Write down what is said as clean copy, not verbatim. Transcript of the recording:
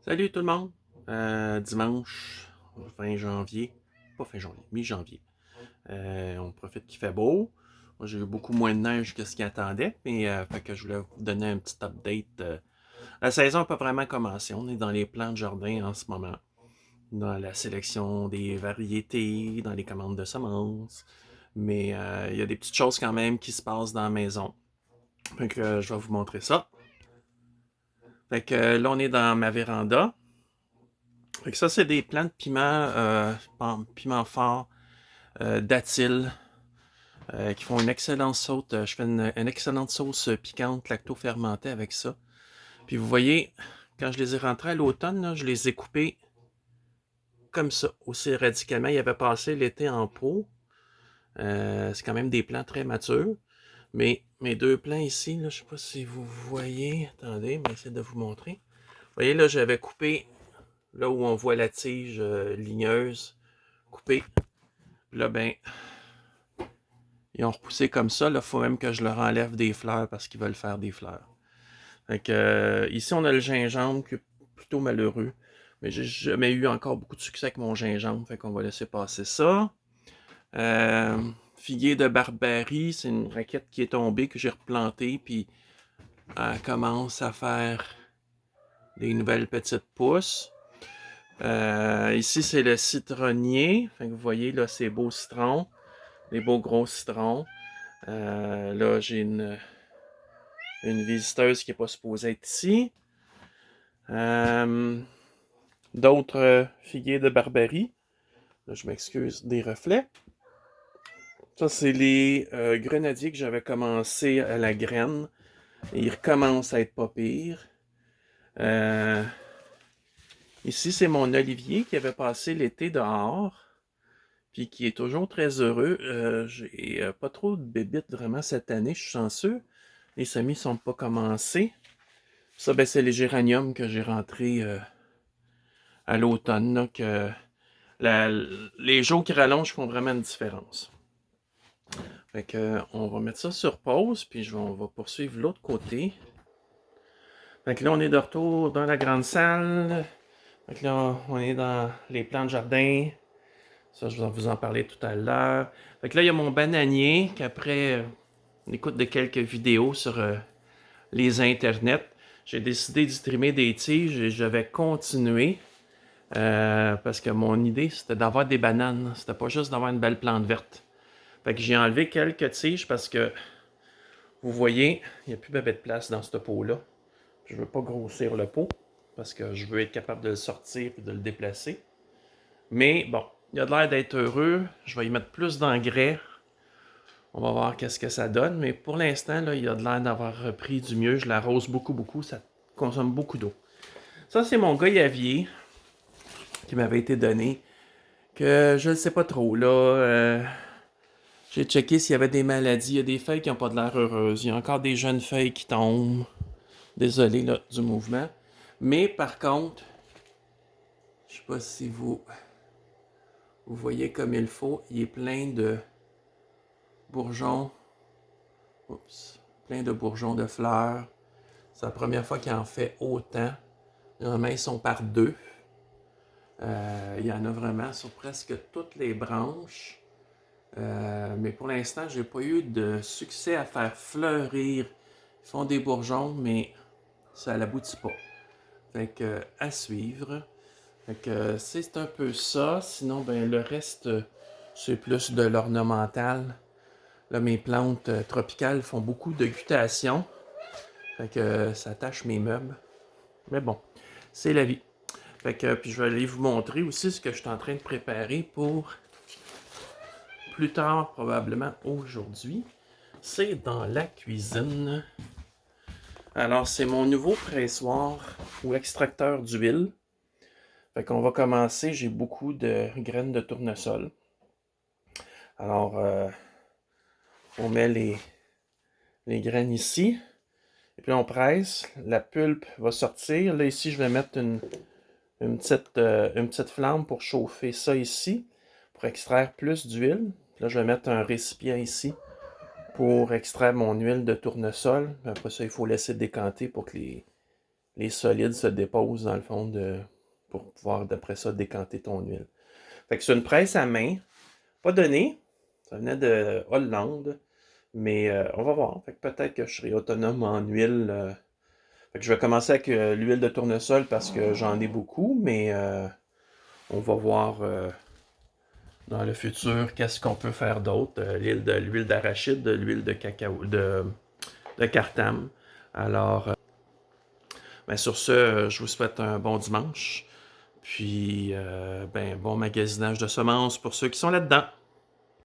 Salut tout le monde! Dimanche 20 janvier, pas fin janvier, mi-janvier. On profite qu'il fait beau. Moi j'ai eu beaucoup moins de neige que ce qu'il attendait, mais fait que je voulais vous donner un petit update. La saison n'a pas vraiment commencé. On est dans les plans de jardin en ce moment. Dans la sélection des variétés, dans les commandes de semences. Mais il y a des petites choses quand même qui se passent dans la maison. Fait que je vais vous montrer ça. Fait que là on est dans ma véranda. Fait que ça, c'est des plants de piment, piment fort, datil, qui font une excellente sauce. Je fais une excellente sauce piquante lacto-fermentée avec ça. Puis vous voyez, quand je les ai rentrés à l'automne, je les ai coupés comme ça, aussi radicalement. Ils avaient passé l'été en pot. C'est quand même des plants très matures. Mais mes deux plants ici, là, je sais pas si vous voyez. Attendez, je vais essayer de vous montrer. Vous voyez, là, j'avais coupé là où on voit la tige ligneuse, coupée. Là, ben, ils ont repoussé comme ça. Il faut même que je leur enlève des fleurs parce qu'ils veulent faire des fleurs. Fait que, ici, on a le gingembre qui est plutôt malheureux. Mais j'ai jamais eu encore beaucoup de succès avec mon gingembre. Fait qu'on va laisser passer ça. Euh, Figuier de Barbarie, c'est une raquette qui est tombée que j'ai replantée. Puis elle commence à faire des nouvelles petites pousses. Ici, c'est le citronnier. Fait que vous voyez, là, ces beaux citrons. Des beaux gros citrons. Là, j'ai une visiteuse qui n'est pas supposée être ici. D'autres figuiers de Barbarie. Là, je m'excuse des reflets. Ça, c'est les grenadiers que j'avais commencé à la graine. Et ils recommencent à être pas pires. Ici, c'est mon olivier qui avait passé l'été dehors. Puis qui est toujours très heureux. J'ai pas trop de bébites vraiment cette année, je suis chanceux. Les semis sont pas commencés. Ça, ben, c'est les géraniums que j'ai rentrés à l'automne. Que les jours qui rallongent font vraiment une différence. Fait que, on va mettre ça sur pause, puis on va poursuivre l'autre côté. Fait que là, on est de retour dans la grande salle. Fait que là, on est dans les plans de jardin. Ça, je vais vous en parler tout à l'heure. Fait que là, il y a mon bananier qu'après l'écoute de quelques vidéos sur les internets, j'ai décidé d'y trimer des tiges et je vais continuer. Parce que mon idée, c'était d'avoir des bananes. C'était pas juste d'avoir une belle plante verte. Fait que j'ai enlevé quelques tiges parce que, vous voyez, il n'y a plus de place dans ce pot-là. Je veux pas grossir le pot parce que je veux être capable de le sortir et de le déplacer. Mais bon, il a l'air d'être heureux. Je vais y mettre plus d'engrais. On va voir qu'est-ce que ça donne. Mais pour l'instant, là, il a l'air d'avoir repris du mieux. Je l'arrose beaucoup, beaucoup. Ça consomme beaucoup d'eau. Ça, c'est mon goyavier qui m'avait été donné. Que je ne sais pas trop. Là, j'ai checké s'il y avait des maladies. Il y a des feuilles qui n'ont pas de l'air heureuses. Il y a encore des jeunes feuilles qui tombent. Désolé là, du mouvement. Mais par contre, je ne sais pas si vous voyez comme il faut. Il est plein de bourgeons. Oups. Plein de bourgeons de fleurs. C'est la première fois qu'il en fait autant. Normalement, ils sont par deux. Il y en a vraiment sur presque toutes les branches. Mais pour l'instant, j'ai pas eu de succès à faire fleurir. Ils font des bourgeons, mais ça n'aboutit pas. Fait que, à suivre. Fait que, c'est un peu ça. Sinon, ben, le reste, c'est plus de l'ornemental. Là, mes plantes tropicales font beaucoup de gutations. Fait que, ça tâche mes meubles. Mais bon, c'est la vie. Fait que, puis je vais aller vous montrer aussi ce que je suis en train de préparer pour plus tard, probablement aujourd'hui. C'est dans la cuisine. Alors, c'est mon nouveau pressoir ou extracteur d'huile. Fait qu'on va commencer. J'ai beaucoup de graines de tournesol. Alors, on met les graines ici. Et puis on presse. La pulpe va sortir. Là, ici, je vais mettre une petite flamme pour chauffer ça ici. Pour extraire plus d'huile. Là, je vais mettre un récipient ici pour extraire mon huile de tournesol. Après ça, il faut laisser décanter pour que les solides se déposent dans le fond pour pouvoir d'après ça décanter ton huile. Fait que c'est une presse à main, pas donnée, ça venait de Hollande, mais on va voir. Fait que peut-être que je serai autonome en huile. Fait que je vais commencer avec l'huile de tournesol parce que j'en ai beaucoup, mais on va voir dans le futur qu'est-ce qu'on peut faire d'autre. L'huile d'arachide, de l'huile de cacao, de cartame. Alors, ben sur ce, je vous souhaite un bon dimanche. Puis, ben, bon magasinage de semences pour ceux qui sont là-dedans.